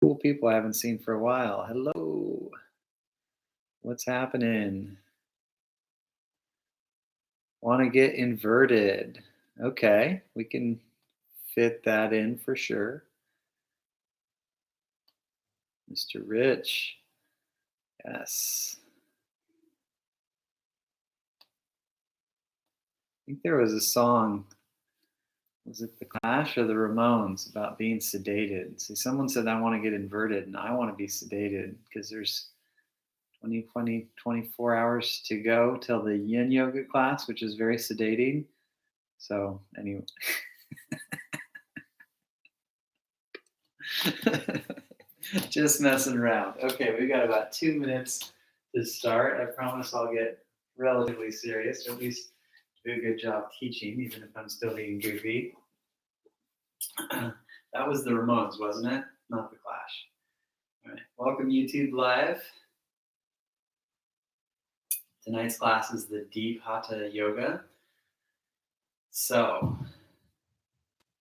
Cool people I haven't seen for a while. Hello. What's happening? Want to get inverted. Okay, we can fit that in for sure. Mr. Rich. Yes. I think there was a song. Was it the Clash or the Ramones about being sedated? See, someone said I want to get inverted and I want to be sedated because there's 24 hours to go till the yin yoga class, which is very sedating. So, anyway. Just messing around. Okay, we got about 2 minutes to start. I promise I'll get relatively serious, or at least do a good job teaching, even if I'm still being goofy. That was the Ramones, wasn't it? Not the Clash. All right. Welcome, YouTube Live. Tonight's class is the Deep Hatha Yoga. So,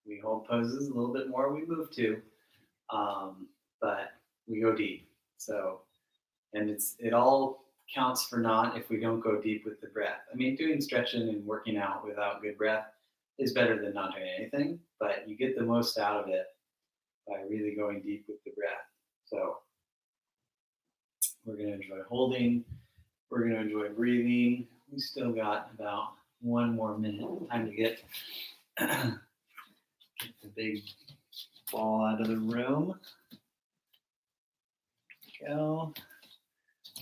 we hold poses a little bit more, we move to, but we go deep. So, and it all counts for naught if we don't go deep with the breath. I mean, doing stretching and working out without good breath is better than not doing anything, but you get the most out of it by really going deep with the breath. So we're going to enjoy holding. We're going to enjoy breathing. We still got about 1 more minute. Time to get the big ball out of the room. Go.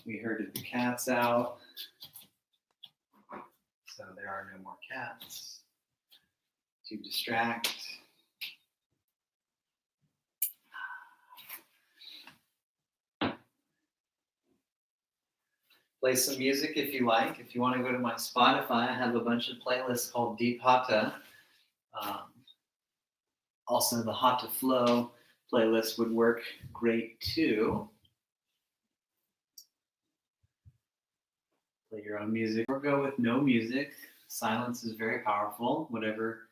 We herded the cats out, so there are no more cats to distract. Play some music if you like. If you want to go to my Spotify, I have a bunch of playlists called Deep Hatha. Also, the Hatha Flow playlist would work great too. Play your own music or go with no music. Silence is very powerful. Whatever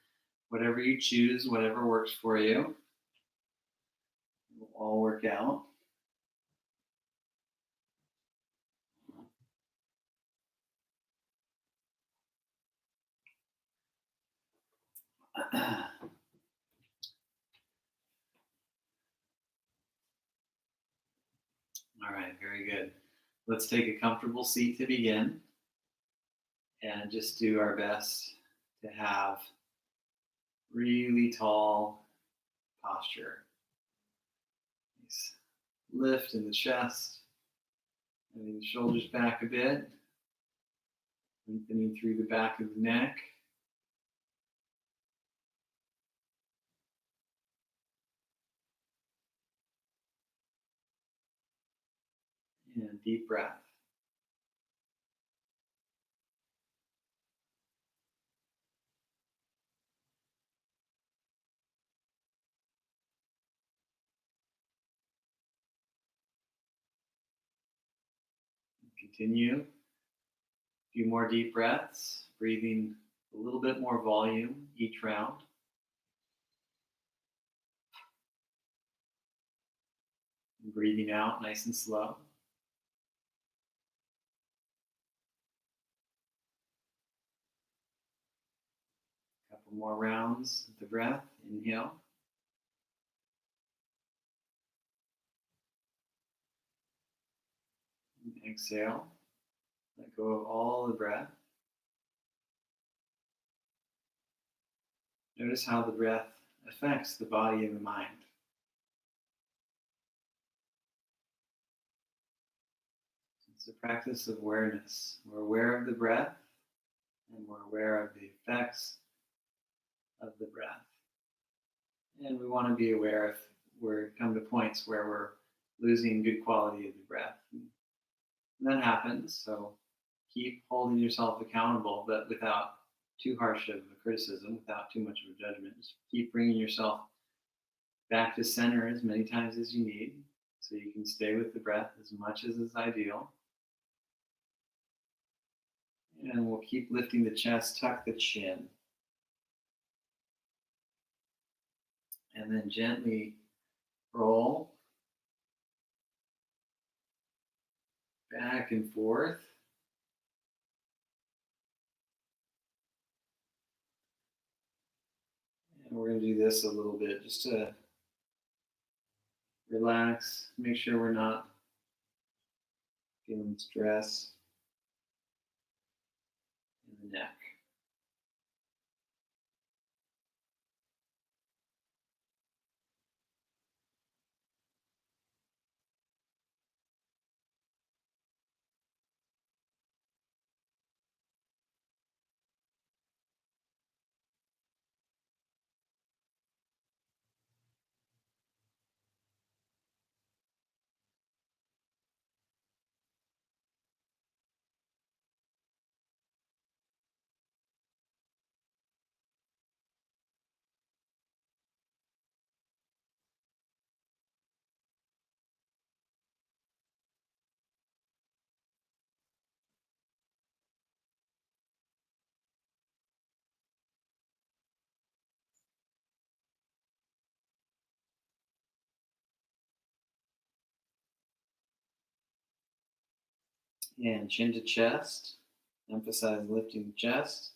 you choose, whatever works for you, it will all work out. All right, very good. Let's take a comfortable seat to begin and just do our best to have really tall posture. Nice lift in the chest, moving the shoulders back a bit, lengthening through the back of the neck. And deep breath. Continue. A few more deep breaths, breathing a little bit more volume each round. And breathing out nice and slow. A couple more rounds of the breath. Inhale. And exhale. Let go of all the breath. Notice how the breath affects the body and the mind. It's a practice of awareness. We're aware of the breath, and we're aware of the effects of the breath. And we want to be aware if we come to points where we're losing good quality of the breath. And that happens, so keep holding yourself accountable, but without too harsh of a criticism, without too much of a judgment. Just keep bringing yourself back to center as many times as you need, so you can stay with the breath as much as is ideal. And we'll keep lifting the chest, tuck the chin. And then gently roll back and forth. And we're going to do this a little bit just to relax, make sure we're not feeling stress in the neck. And chin to chest. Emphasize lifting the chest.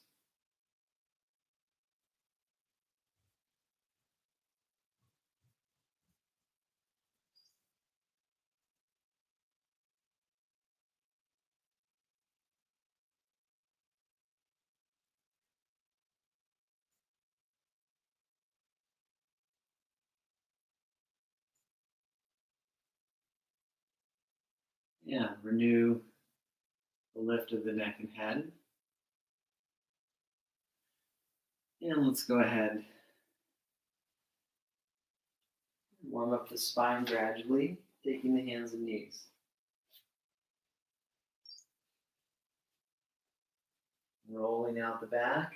Yeah, renew the lift of the neck and head. And let's go ahead. Warm up the spine gradually, taking the hands and knees. Rolling out the back.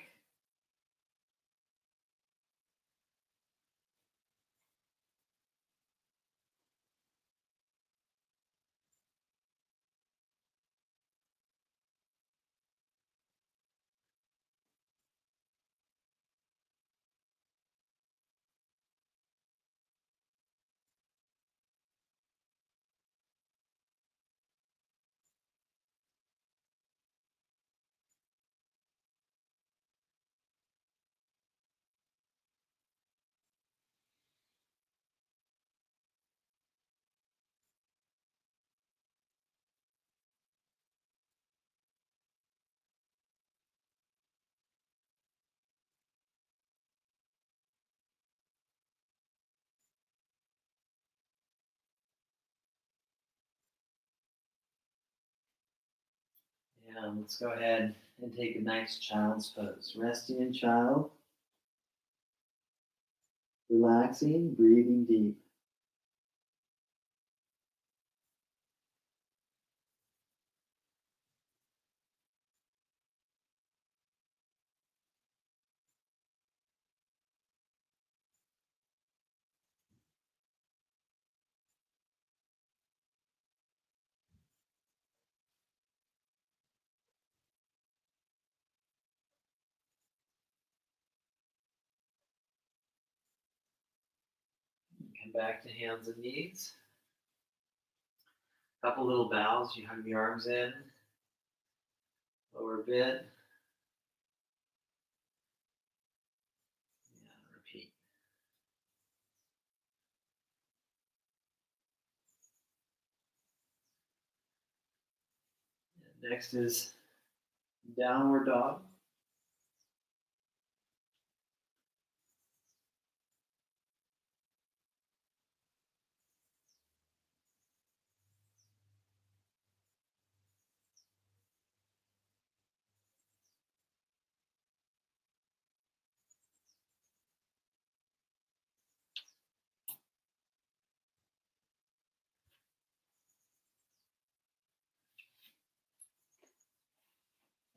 And let's go ahead and take a nice child's pose. Resting in child. Relaxing, breathing deep. Come back to hands and knees. Couple little bows. You hug the arms in. Lower a bit. Yeah, repeat. And next is downward dog.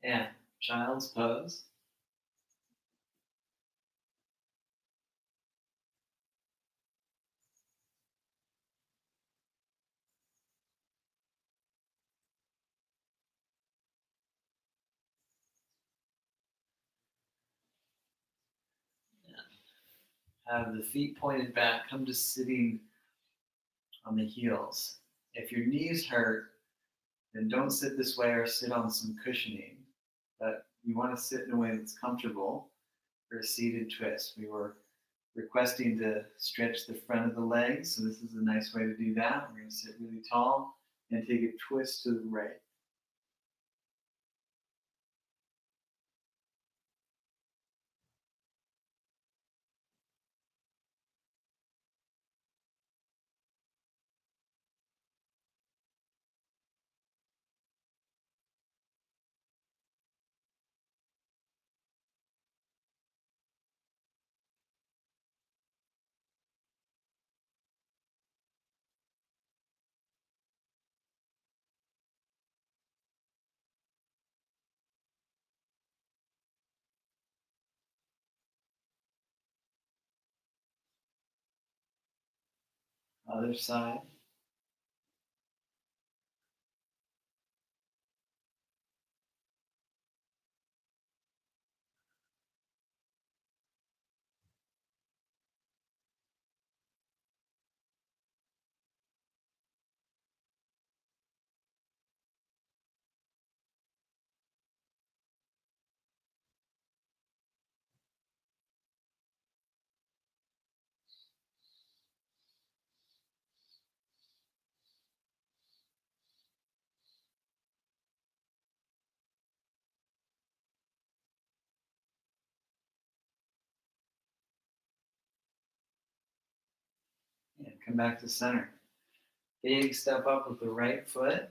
And child's pose. Have the feet pointed back. Come to sitting on the heels. If your knees hurt, then don't sit this way or sit on some cushioning. But you want to sit in a way that's comfortable for a seated twist. We were requesting to stretch the front of the legs, so this is a nice way to do that. We're going to sit really tall and take a twist to the right. Other side. And come back to center. Big step up with the right foot.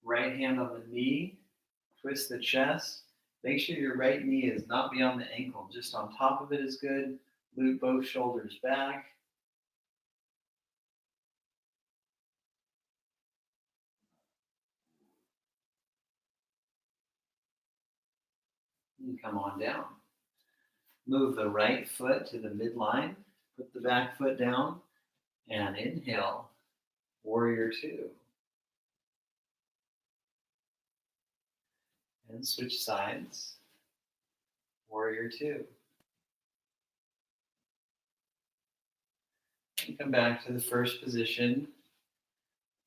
Right hand on the knee. Twist the chest. Make sure your right knee is not beyond the ankle. Just on top of it is good. Loop both shoulders back. And come on down. Move the right foot to the midline. Put the back foot down. And inhale. Warrior two. And switch sides. Warrior two. And come back to the first position.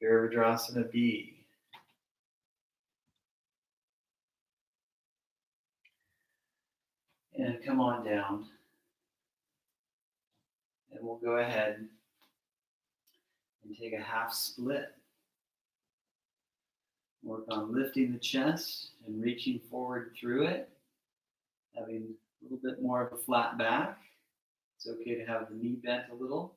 Virabhadrasana B. And come on down. And we'll go ahead and take a half split. Work on lifting the chest and reaching forward through it. Having a little bit more of a flat back. It's okay to have the knee bent a little.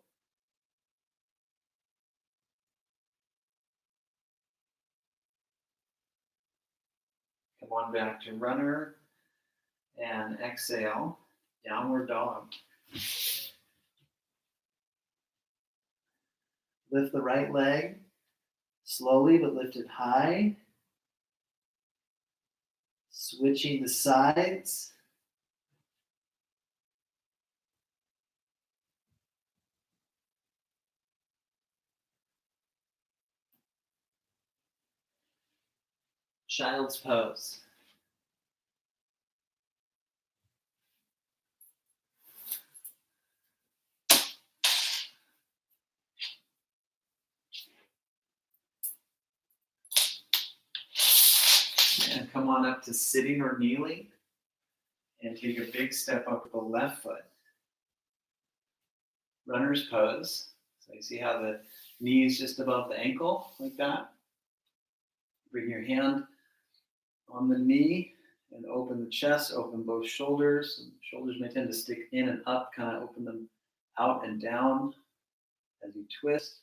Come on back to runner. And exhale, downward dog. Lift the right leg, slowly but lift it high. Switching the sides. Child's pose. And come on up to sitting or kneeling. And take a big step up with the left foot. Runner's pose. So you see how the knee is just above the ankle, like that. Bring your hand on the knee and open the chest, open both shoulders. Shoulders may tend to stick in and up, kind of open them out and down as you twist.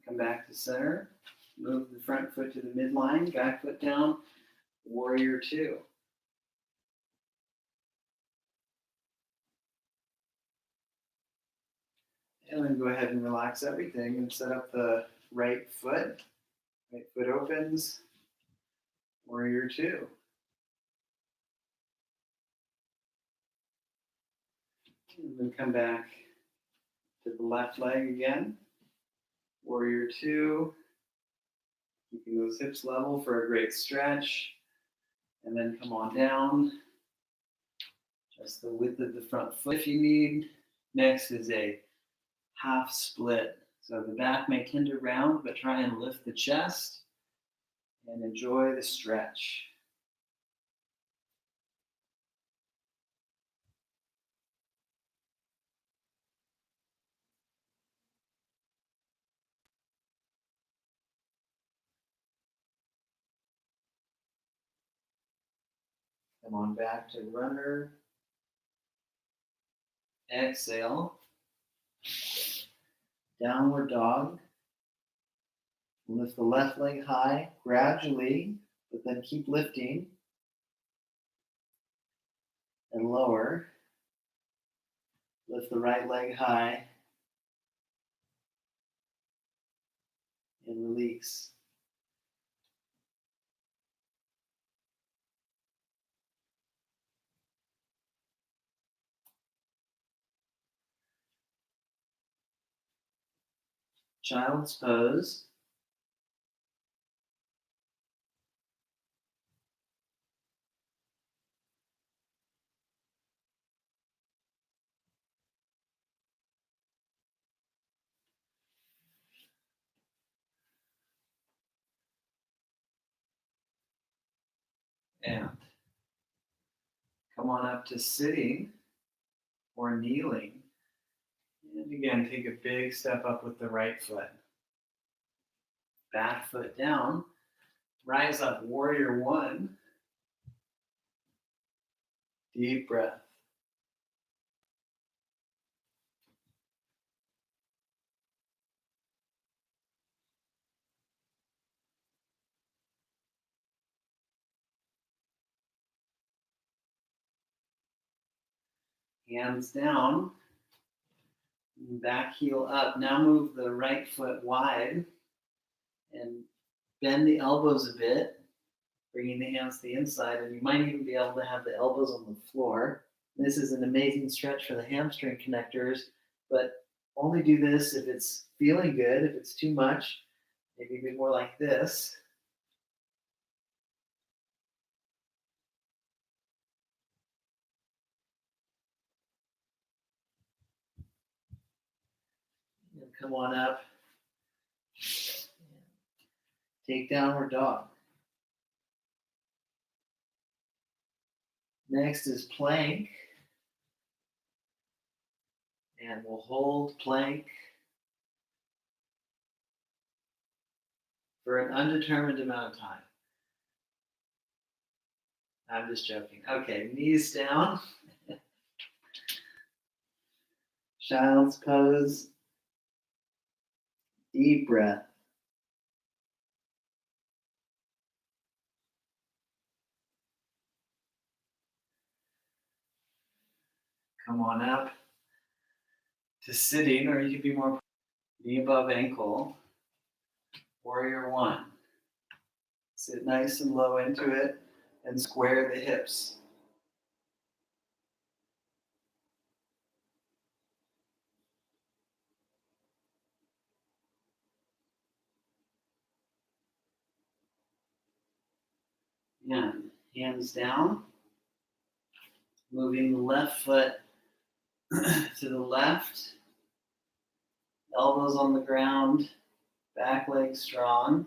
Come back to center. Move the front foot to the midline, back foot down, warrior two. And then go ahead and relax everything and set up the right foot. Right foot opens, warrior two. And then come back to the left leg again. Warrior two. Keeping those hips level for a great stretch. And then come on down. Just the width of the front foot if you need. Next is a half split. So the back may tend to round, but try and lift the chest and enjoy the stretch. Come on back to runner. Exhale. Downward dog. Lift the left leg high gradually, but then keep lifting. And lower. Lift the right leg high. And release. Child's pose. And come on up to sitting or kneeling. And again, take a big step up with the right foot. Back foot down. Rise up, warrior one. Deep breath. Hands down. Back heel up. Now move the right foot wide and bend the elbows a bit, bringing the hands to the inside, and you might even be able to have the elbows on the floor. This is an amazing stretch for the hamstring connectors, but only do this if it's feeling good. If it's too much, maybe be more like this. And come on up. Take downward dog. Next is plank. And we'll hold plank for an undetermined amount of time. I'm just joking. Okay, knees down. Child's pose. Deep breath. Come on up to sitting, or you could be more knee above ankle. Warrior one. Sit nice and low into it and square the hips. And hands down. Moving the left foot to the left. Elbows on the ground. Back leg strong.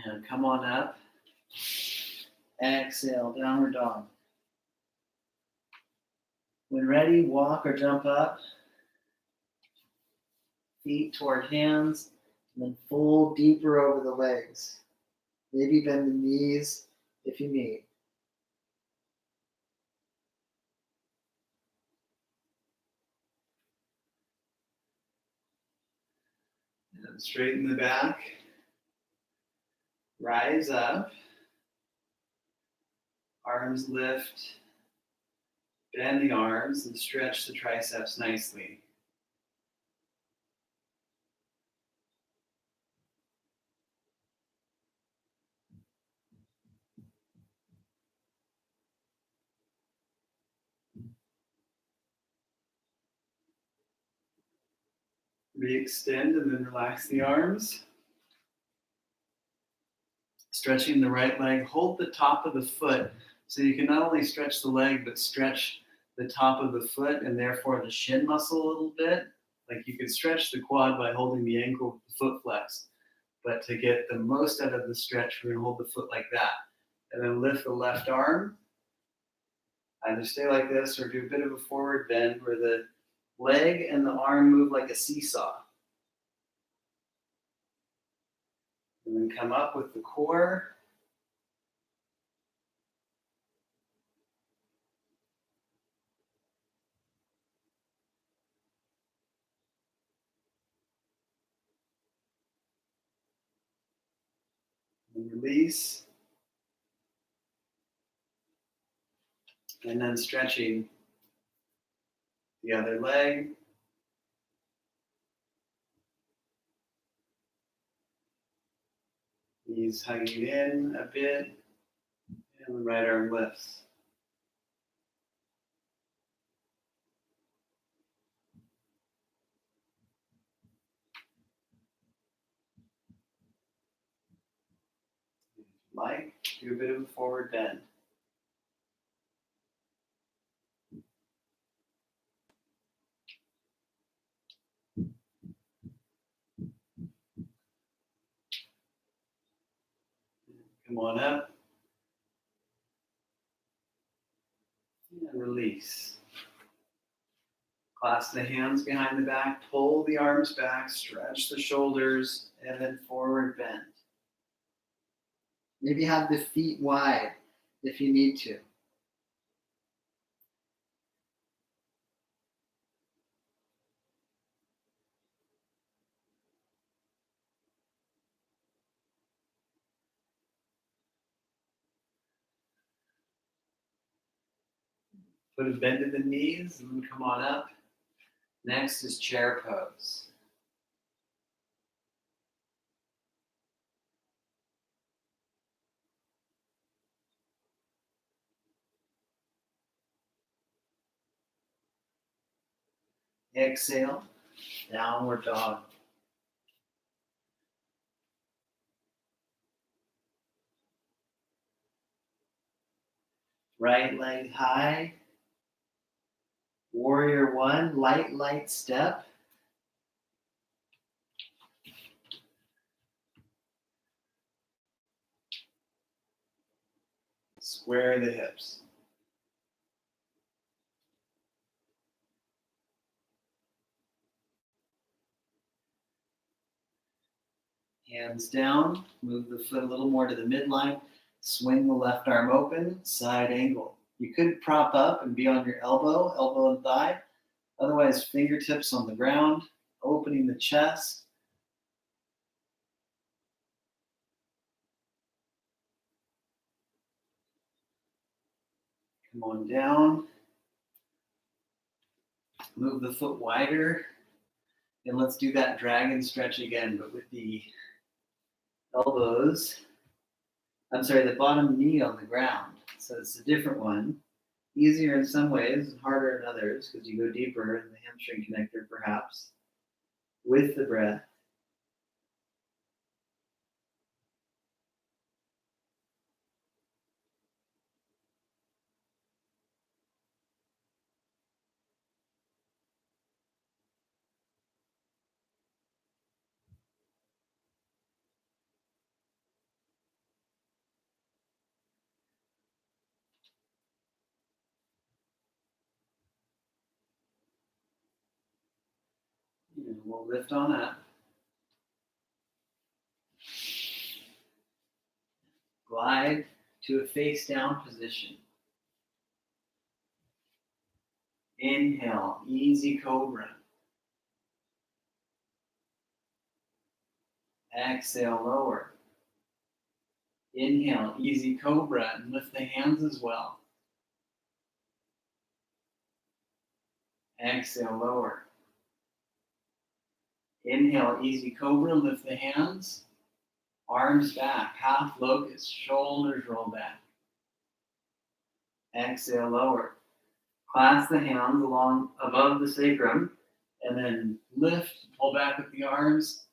And come on up. Exhale, downward dog. When ready, walk or jump up. Feet toward hands, and then fold deeper over the legs. Maybe bend the knees if you need. Straighten the back. Rise up. Arms lift. Bend the arms and stretch the triceps nicely. Re-extend and then relax the arms. Stretching the right leg. Hold the top of the foot so you can not only stretch the leg but stretch the top of the foot and therefore the shin muscle a little bit. Like you could stretch the quad by holding the ankle with the foot flexed. But to get the most out of the stretch, we're going to hold the foot like that. And then lift the left arm. Either stay like this or do a bit of a forward bend where the leg and the arm move like a seesaw. And then come up with the core. And release. And then stretching the other leg. Knees hugging in a bit. And the right arm lifts. Like, do a bit of a forward bend. Come on up. And release. Clasp the hands behind the back, pull the arms back, stretch the shoulders, and then forward bend. Maybe have the feet wide if you need to. Put a bend in the knees and then come on up. Next is chair pose. Exhale, downward dog. Right leg high. Warrior one, light step. Square the hips. Hands down, move the foot a little more to the midline. Swing the left arm open, side angle. You could prop up and be on your elbow and thigh. Otherwise, fingertips on the ground, opening the chest. Come on down. Move the foot wider. And let's do that dragon stretch again, but with the elbows. The bottom knee on the ground. So it's a different one. Easier in some ways, harder in others, because you go deeper in the hamstring connector, perhaps, with the breath. And we'll lift on up. Glide to a face down position. Inhale, easy cobra. Exhale, lower. Inhale, easy cobra, and lift the hands as well. Exhale, lower. Inhale, easy cobra, lift the hands. Arms back, half locust, shoulders roll back. Exhale, lower. Clasp the hands along above the sacrum, and then lift, pull back with the arms.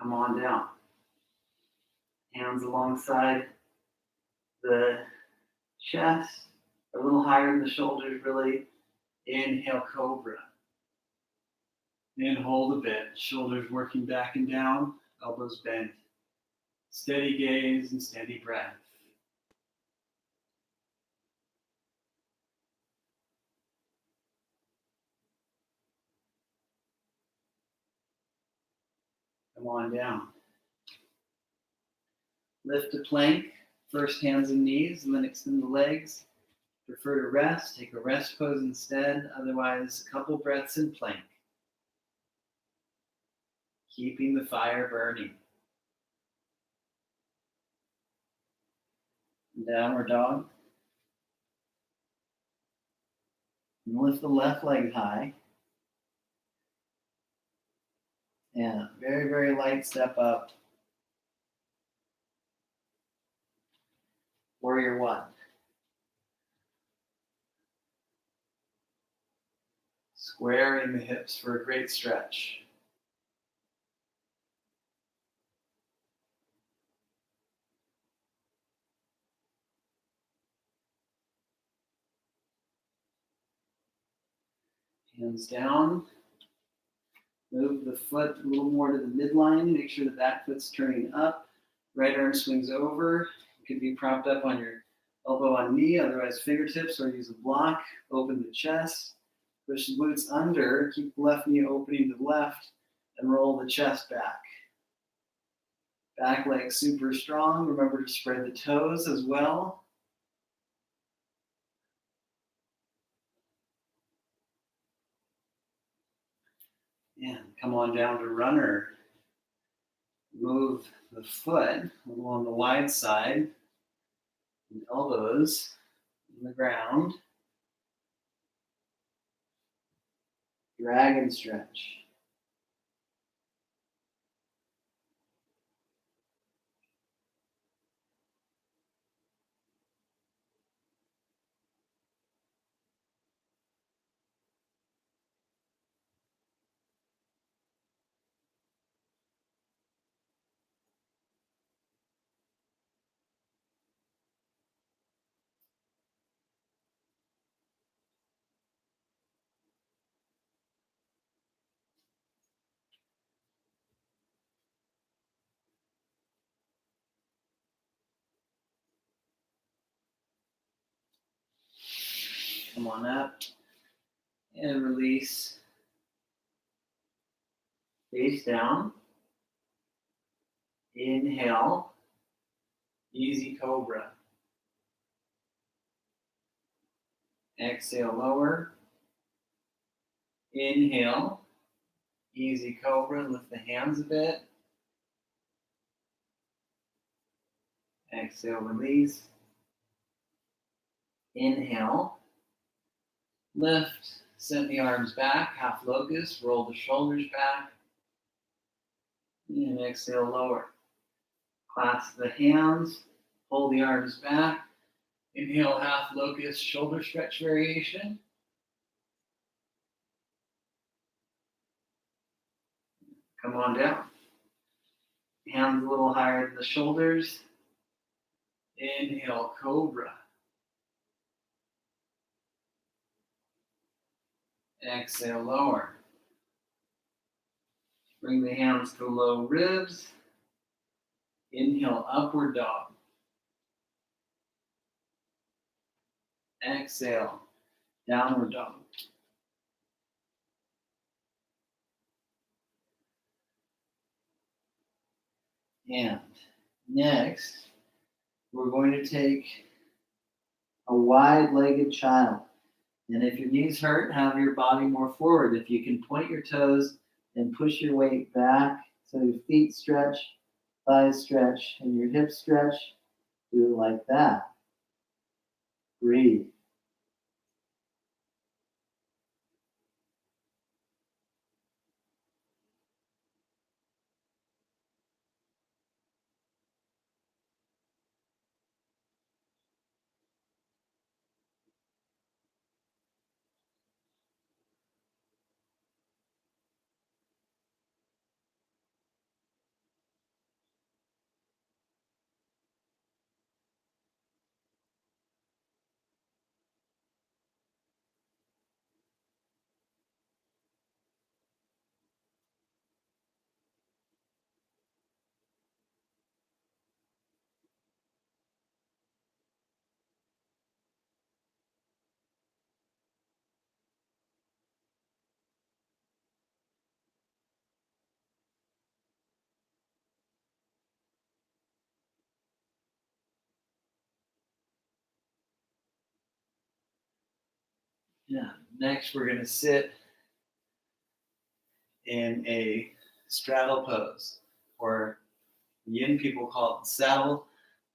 Come on down. Hands alongside the chest, a little higher than the shoulders, really. Inhale, cobra. And hold a bit. Shoulders working back and down, elbows bent. Steady gaze and steady breath. Come on down. Lift to plank. First hands and knees, and then extend the legs. Prefer to rest, take a rest pose instead. Otherwise, a couple breaths in plank. Keeping the fire burning. Downward dog. And lift the left leg high. And very, very light step up. Warrior one. Squaring the hips for a great stretch. Hands down. Move the foot a little more to the midline. Make sure the back foot's turning up. Right arm swings over. You can be propped up on your elbow on knee, otherwise fingertips, or use a block. Open the chest. Push the glutes under. Keep the left knee opening to the left and roll the chest back. Back leg super strong. Remember to spread the toes as well. And come on down to runner. Move the foot a little on the wide side. And elbows on the ground. Dragon stretch. Come on up and release. Face down. Inhale. Easy cobra. Exhale, lower. Inhale. Easy cobra. Lift the hands a bit. Exhale, release. Inhale. Lift. Send the arms back. Half locust. Roll the shoulders back. And exhale, lower. Clasp the hands. Pull the arms back. Inhale, half locust, shoulder stretch variation. Come on down. Hands a little higher than the shoulders. Inhale, cobra. Exhale, lower. Bring the hands to low ribs. Inhale, upward dog. Exhale, downward dog. And next, we're going to take a wide-legged child. And if your knees hurt, have your body more forward. If you can point your toes and push your weight back so your feet stretch, thighs stretch, and your hips stretch, do it like that. Breathe. Yeah. Next, we're going to sit in a straddle pose, or yin people call it the saddle.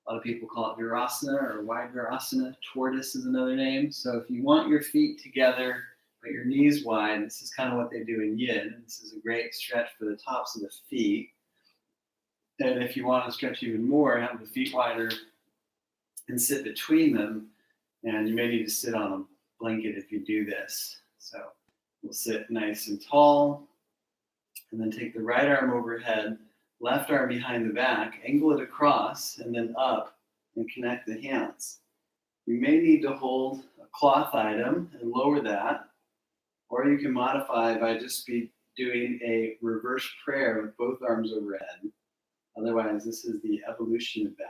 A lot of people call it virasana or wide virasana. Tortoise is another name. So if you want your feet together, but your knees wide, this is kind of what they do in yin. This is a great stretch for the tops of the feet. And if you want to stretch even more, have the feet wider and sit between them. And you may need to sit on a blanket if you do this. So we'll sit nice and tall, and then take the right arm overhead, left arm behind the back, angle it across, and then up, and connect the hands. You may need to hold a cloth item and lower that, or you can modify by just doing a reverse prayer with both arms overhead. Otherwise, this is the evolution of that.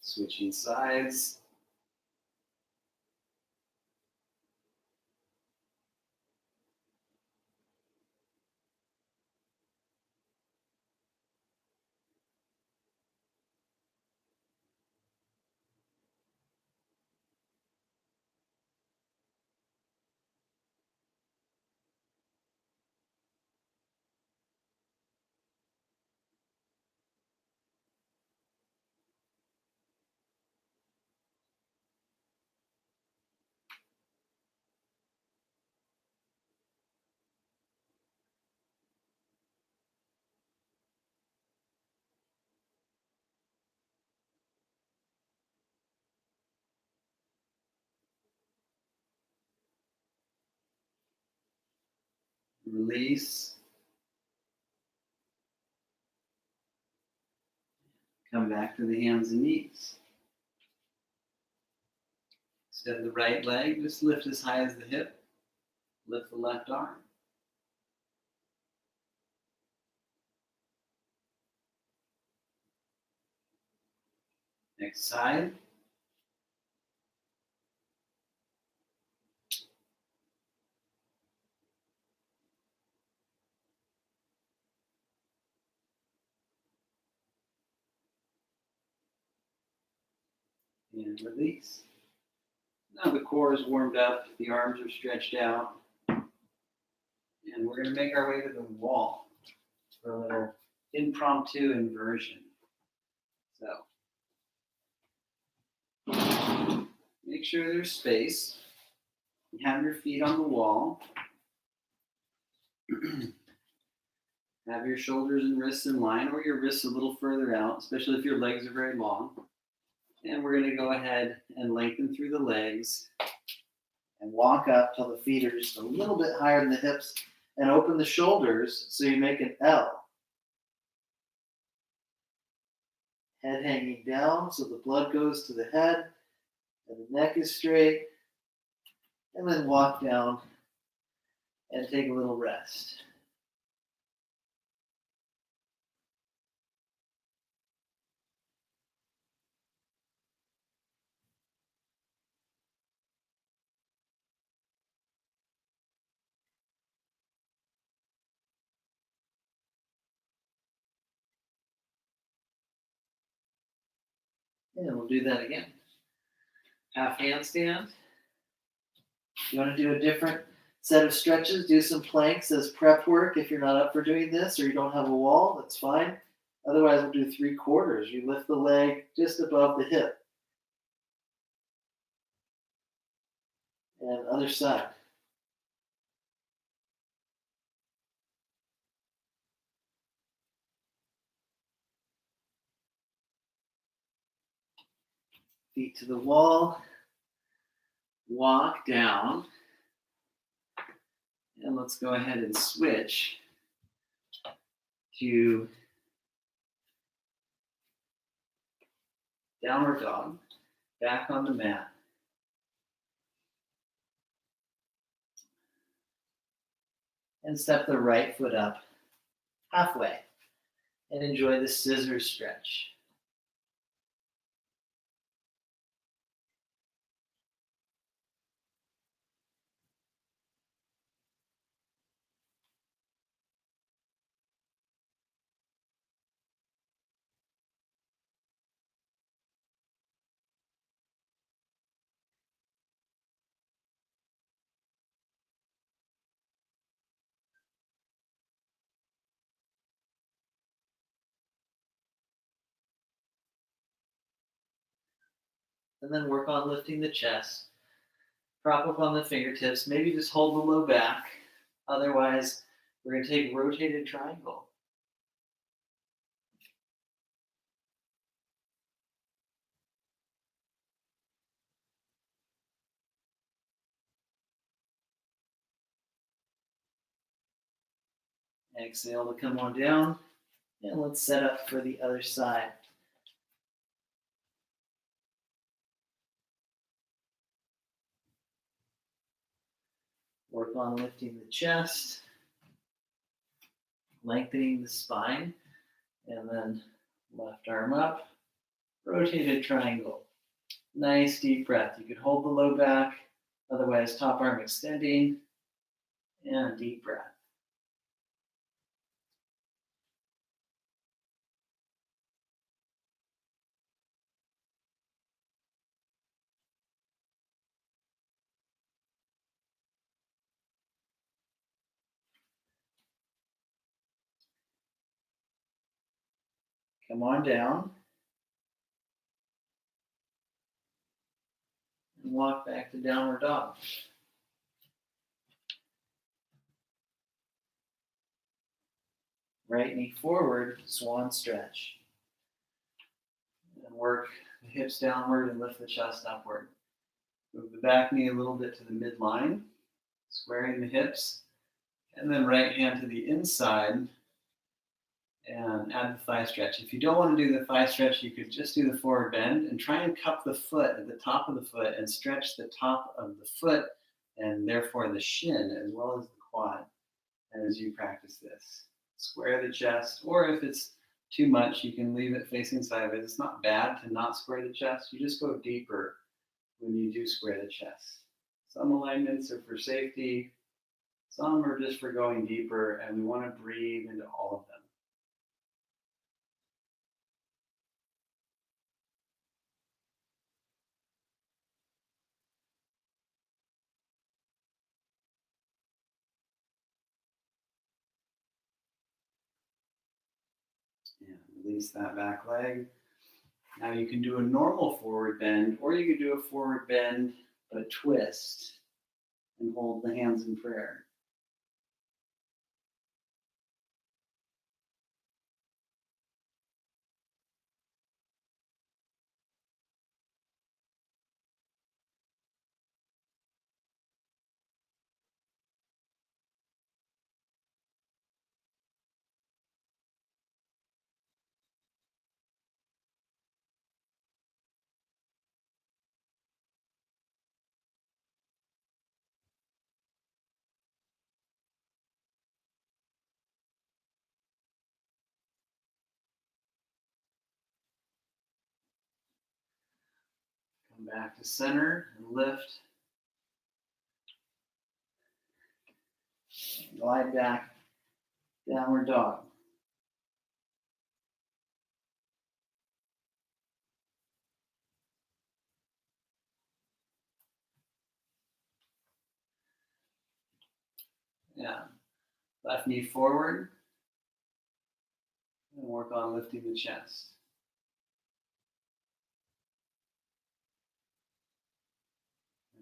Switching sides. Release. Come back to the hands and knees. Extend the right leg, just lift as high as the hip. Lift the left arm. Next side. And release. Now the core is warmed up, the arms are stretched out, and we're going to make our way to the wall for a little impromptu inversion. So make sure there's space. You have your feet on the wall. Have your shoulders and wrists in line, or your wrists a little further out, especially if your legs are very long. And we're going to go ahead and lengthen through the legs and walk up till the feet are just a little bit higher than the hips, and open the shoulders so you make an L. Head hanging down so the blood goes to the head and the neck is straight. And then walk down and take a little rest. And we'll do that again. Half handstand. You want to do a different set of stretches, do some planks as prep work if you're not up for doing this or you don't have a wall, that's fine. Otherwise, we'll do 3/4. You lift the leg just above the hip. And other side. Feet to the wall. Walk down. And let's go ahead and switch to downward dog. Back on the mat. And step the right foot up halfway. And enjoy the scissor stretch. And then work on lifting the chest. Prop up on the fingertips. Maybe just hold the low back. Otherwise, we're going to take rotated triangle. Exhale to come on down. And let's set up for the other side. Work on lifting the chest, lengthening the spine, and then left arm up, rotated triangle. Nice deep breath. You could hold the low back, otherwise top arm extending, and deep breath. Come on down. And walk back to downward dog. Right knee forward, swan stretch. And work the hips downward and lift the chest upward. Move the back knee a little bit to the midline, squaring the hips. And then right hand to the inside and add the thigh stretch. If you don't want to do the thigh stretch, you could just do the forward bend and try and cup the foot at the top of the foot and stretch the top of the foot and therefore the shin as well as the quad as you practice this. Square the chest, or if it's too much, you can leave it facing sideways. It's not bad to not square the chest. You just go deeper when you do square the chest. Some alignments are for safety. Some are just for going deeper, and we want to breathe into all of them. And release that back leg. Now you can do a normal forward bend, or you can do a forward bend, but twist and hold the hands in prayer. Come back to center and lift. Glide back, downward dog. Yeah. Left knee forward. And work on lifting the chest.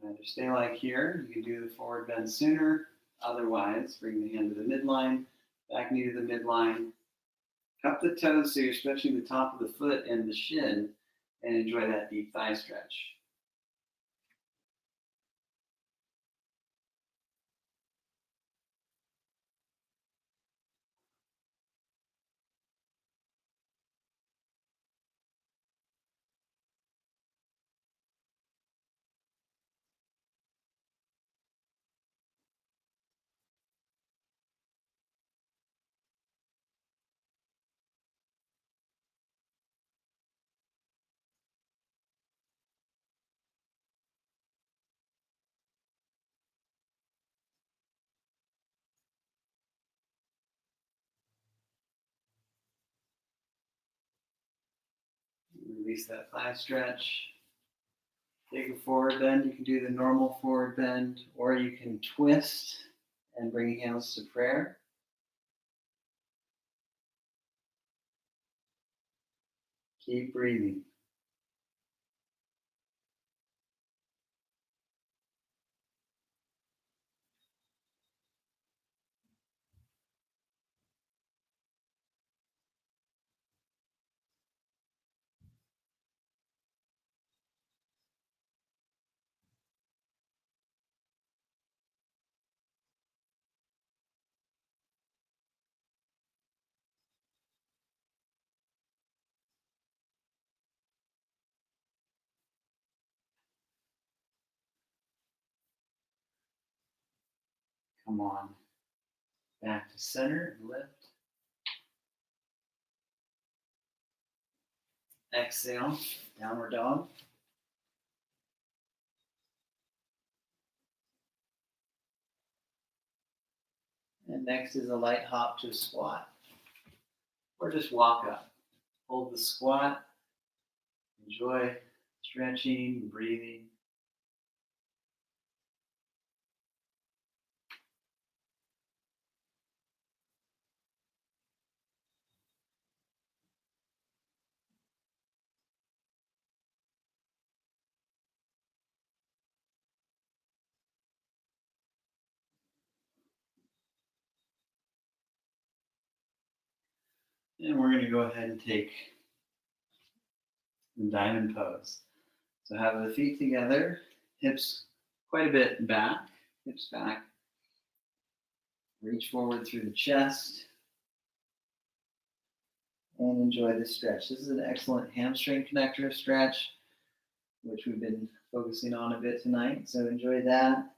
And either stay like here, you can do the forward bend sooner. Otherwise, bring the hand to the midline, back knee to the midline. Cup the toes so you're stretching the top of the foot and the shin, and enjoy that deep thigh stretch. Release that thigh stretch. Take a forward bend. You can do the normal forward bend, or you can twist and bring hands to prayer. Keep breathing. Come on. Back to center and lift. Exhale, downward dog. And next is a light hop to a squat. Or just walk up. Hold the squat. Enjoy stretching, breathing. And we're going to go ahead and take the diamond pose. So have the feet together, hips quite a bit back, hips back. Reach forward through the chest. And enjoy this stretch. This is an excellent hamstring connector stretch, which we've been focusing on a bit tonight. So enjoy that.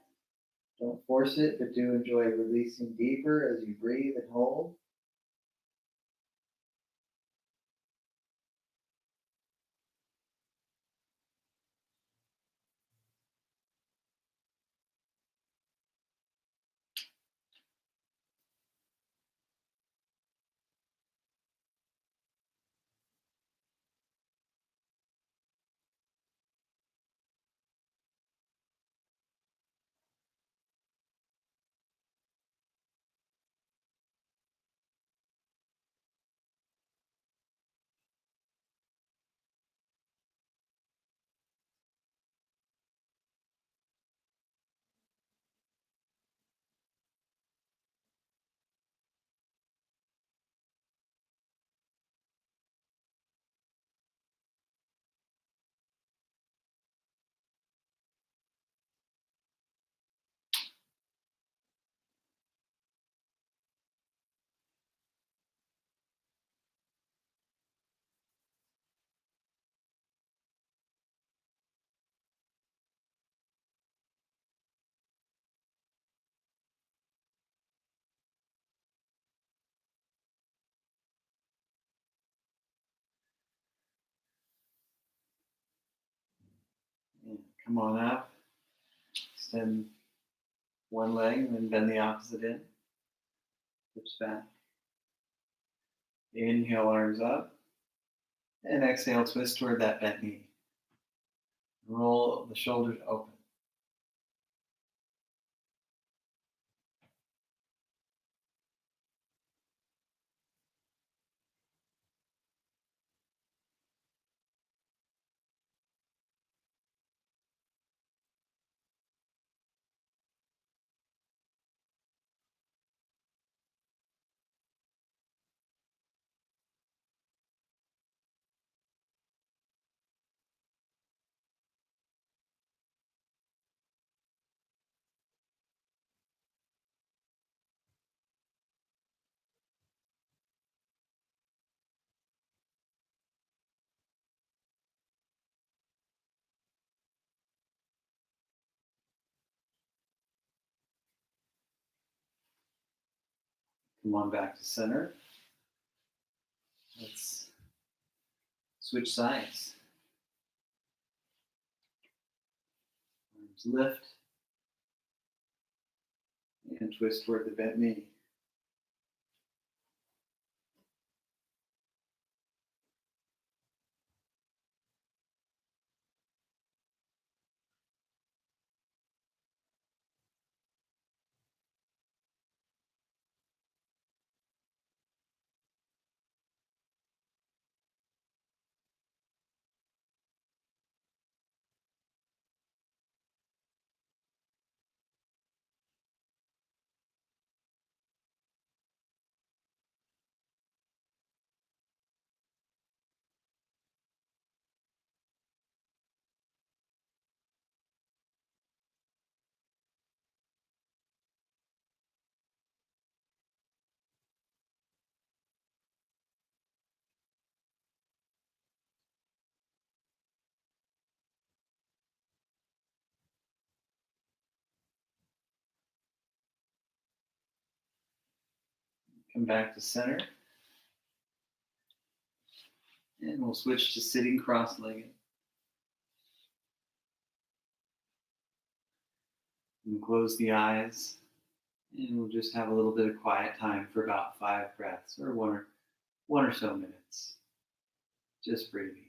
Don't force it, but do enjoy releasing deeper as you breathe and hold. And come on up. Extend one leg and then bend the opposite in. Hips back. Inhale, arms up. And exhale, twist toward that bent knee. Roll the shoulders open. Come on back to center. Let's switch sides. Arms lift and twist toward the bent knee. Come back to center. And we'll switch to sitting cross-legged. And close the eyes. And we'll just have a little bit of quiet time for about 5 breaths or one or so minutes. Just breathing.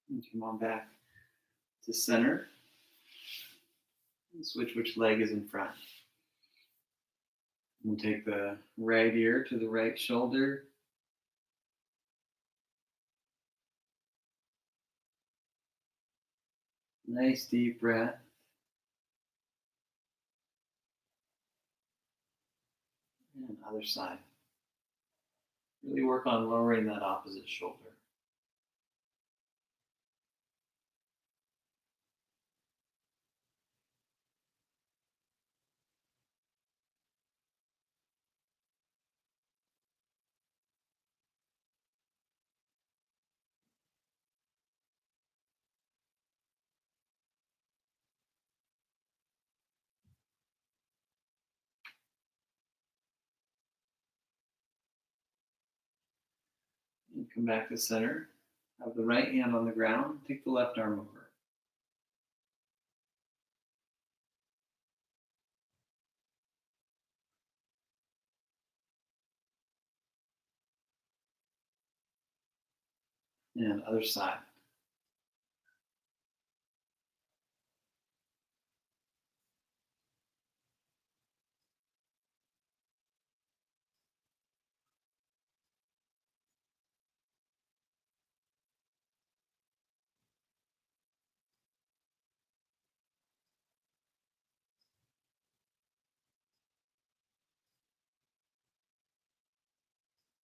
And come on back to center. And switch which leg is in front. We'll take the right ear to the right shoulder. Nice deep breath. And other side. Really work on lowering that opposite shoulder. And come back to center. Have the right hand on the ground. Take the left arm over. And other side.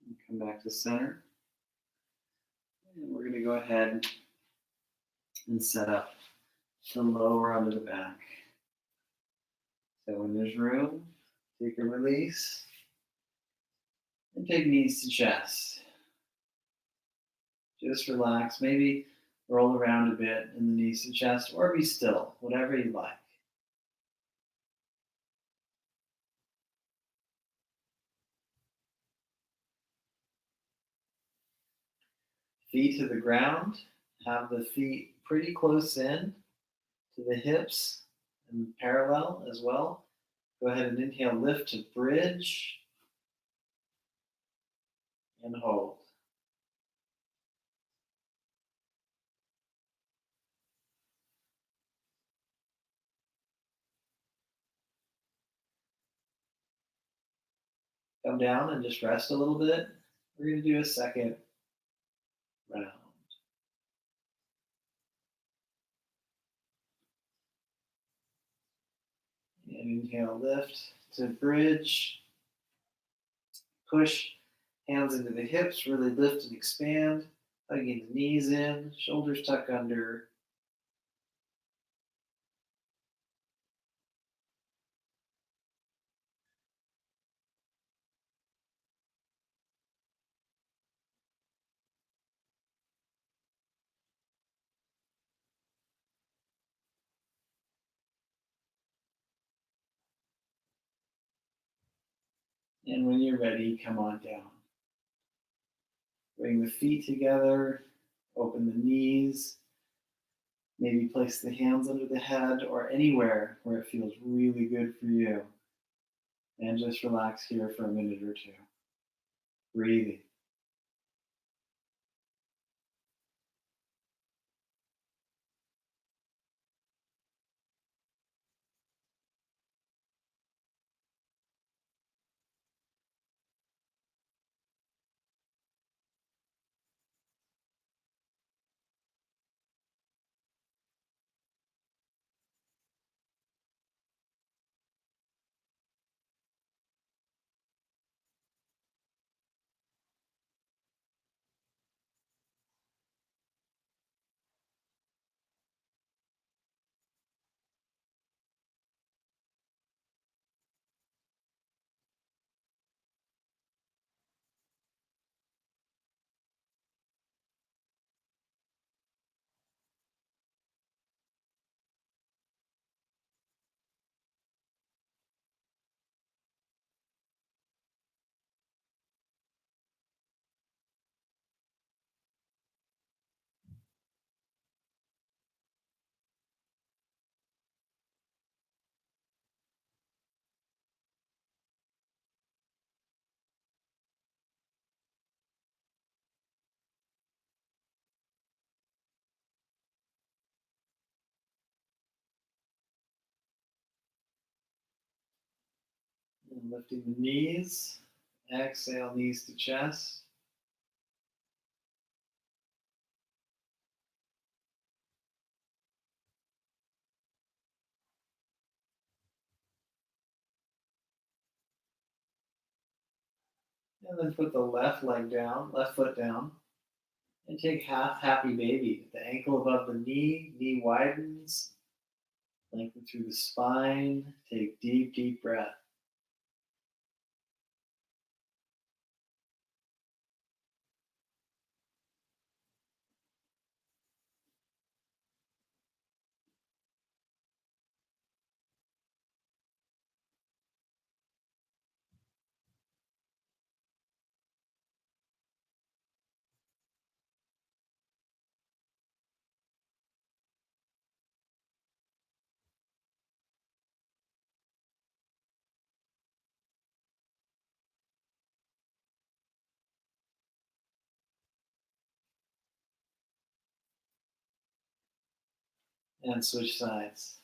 And come back to center. And we're going to go ahead and set up the lower onto the back. So when there's room, take a release and take knees to chest. Just relax. Maybe roll around a bit in the knees to chest or be still, whatever you like. Feet to the ground. Have the feet pretty close in to the hips and parallel as well. Go ahead and inhale, lift to bridge and hold. Come down and just rest a little bit. We're going to do a second round. And inhale, lift to bridge. Push hands into the hips, really lift and expand. Hugging the knees in, shoulders tuck under. And when you're ready, come on down. Bring the feet together, open the knees. Maybe place the hands under the head or anywhere where it feels really good for you. And just relax here for a minute or two. Breathing. And lifting the knees. Exhale, knees to chest. And then put the left leg down, left foot down. And take half happy baby. The ankle above the knee widens. Lengthen through the spine. Take deep, deep breath. And switch sides.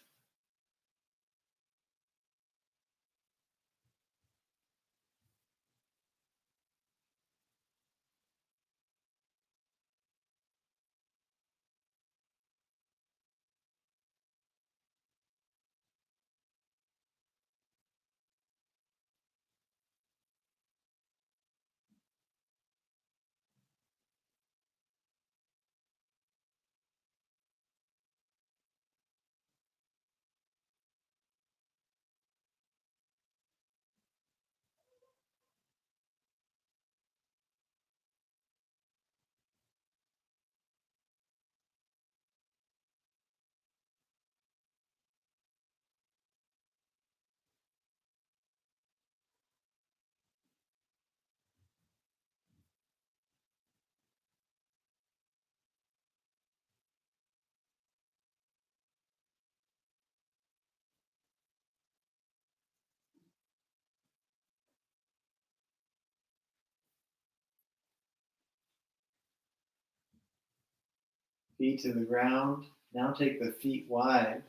feet to the ground. Now take the feet wide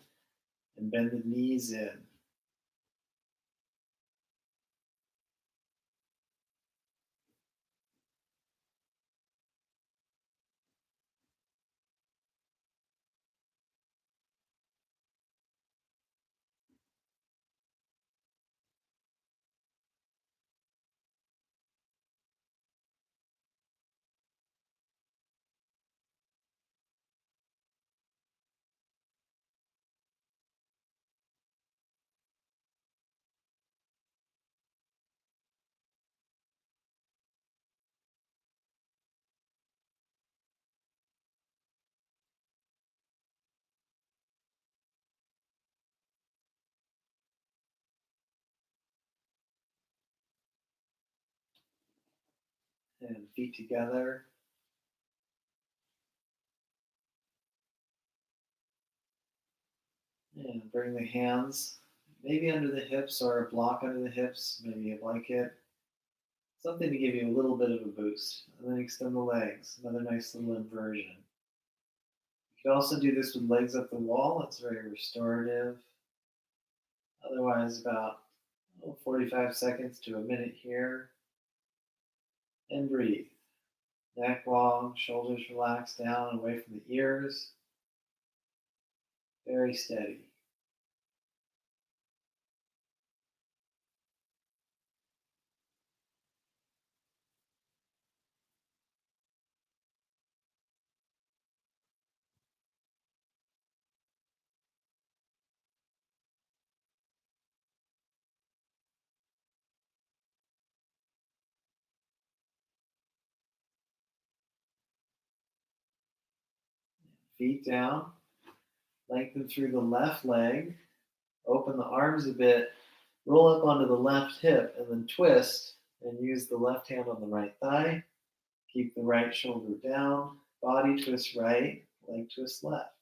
and bend the knees in. And feet together. And bring the hands maybe under the hips or a block under the hips, maybe a blanket. Something to give you a little bit of a boost. And then extend the legs. Another nice little inversion. You can also do this with legs up the wall. It's very restorative. Otherwise, about 45 seconds to a minute here. And breathe. Neck long, shoulders relaxed down and away from the ears. Very steady. Feet down. Lengthen through the left leg. Open the arms a bit. Roll up onto the left hip and then twist and use the left hand on the right thigh. Keep the right shoulder down. Body twist right, leg twist left.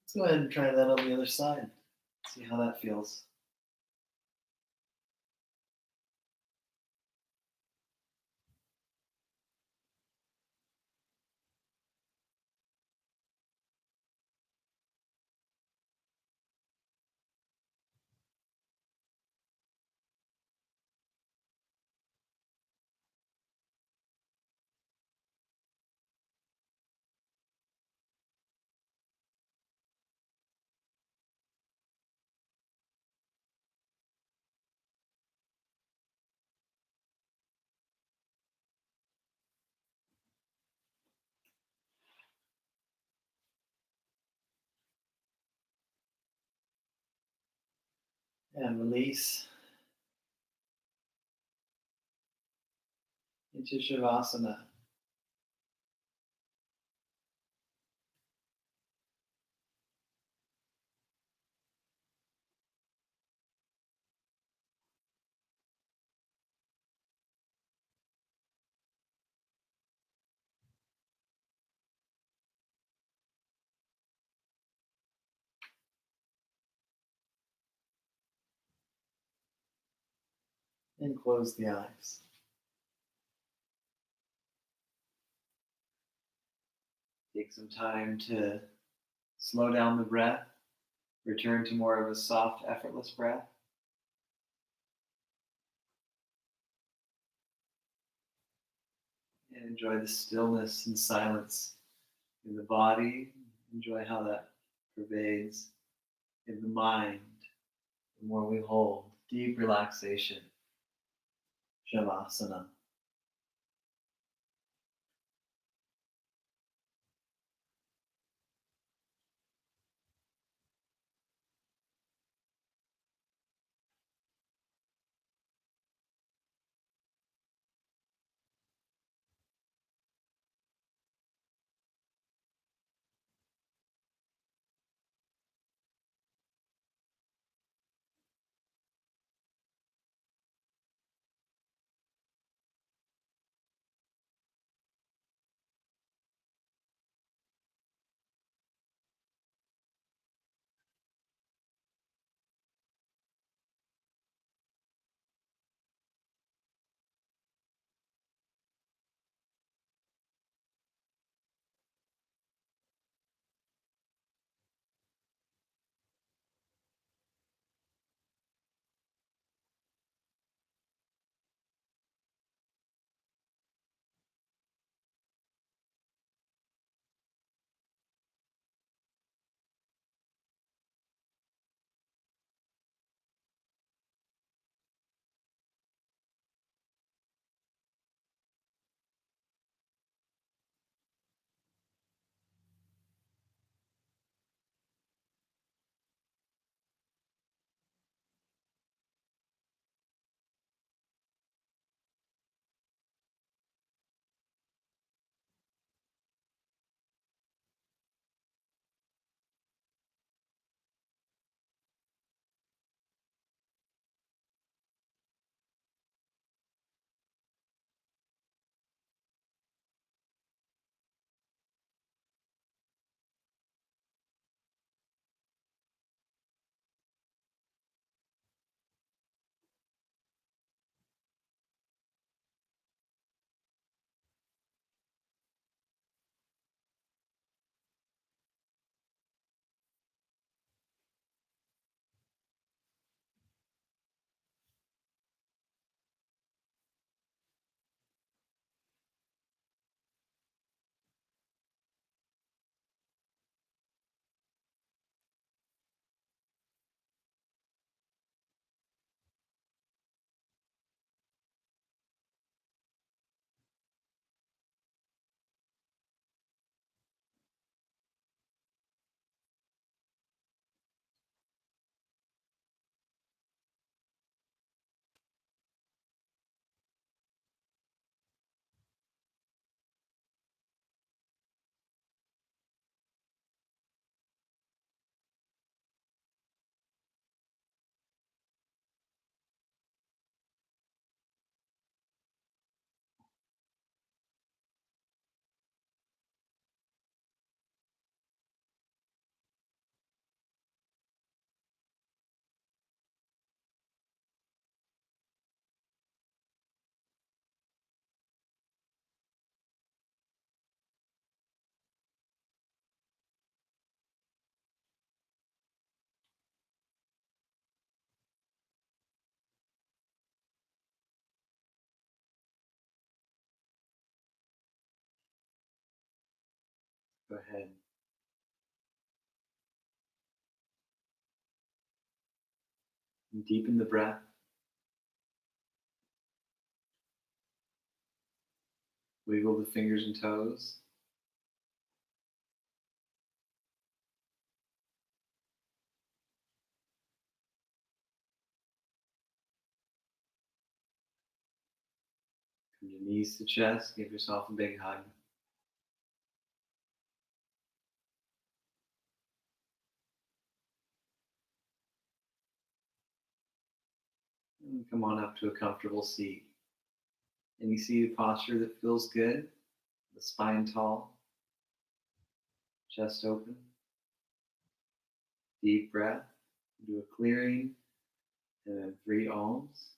Let's go ahead and try that on the other side. See how that feels. And release into Shavasana. And close the eyes. Take some time to slow down the breath. Return to more of a soft, effortless breath. And enjoy the stillness and silence in the body. Enjoy how that pervades in the mind. The more we hold, deep relaxation. Shavasana. Go ahead. And deepen the breath. Wiggle the fingers and toes. From your knees to chest, give yourself a big hug. And come on up to a comfortable seat. Any seated posture that feels good. The spine tall. Chest open. Deep breath. Do a clearing. And then 3 ohms.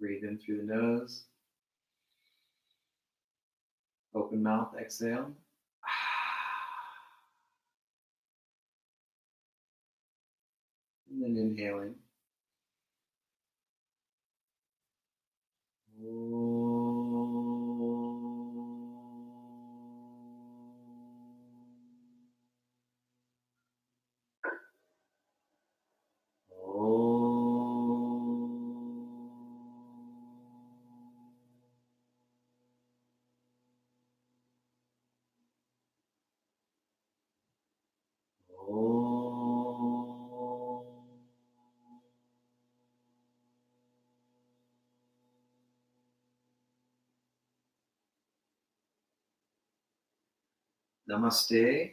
Breathe in through the nose. Open mouth, exhale. And then inhaling. Namaste.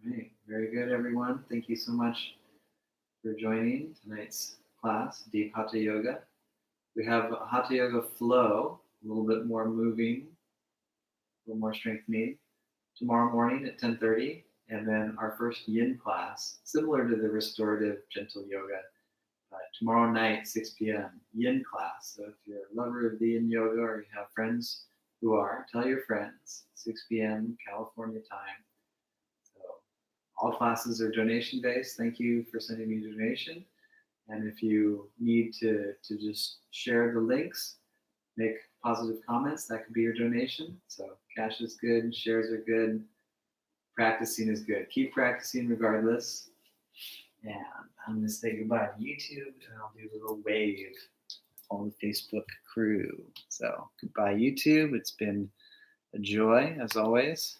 All right, very good, everyone. Thank you so much for joining tonight's class, Deep Hatha Yoga. We have a Hatha Yoga flow, a little bit more moving, a little more strengthening, tomorrow morning at 10:30, and then our first Yin class, similar to the restorative gentle yoga. Tomorrow night, 6 p.m., Yin class. So if you're a lover of the Yin yoga or you have friends who are, tell your friends, 6 p.m. California time. So all classes are donation-based. Thank you for sending me a donation. And if you need to just share the links, make positive comments, that could be your donation. So cash is good, shares are good, practicing is good. Keep practicing regardless. And I'm going to say goodbye to YouTube, and I'll do a little wave on the Facebook crew. So goodbye, YouTube. It's been a joy, as always.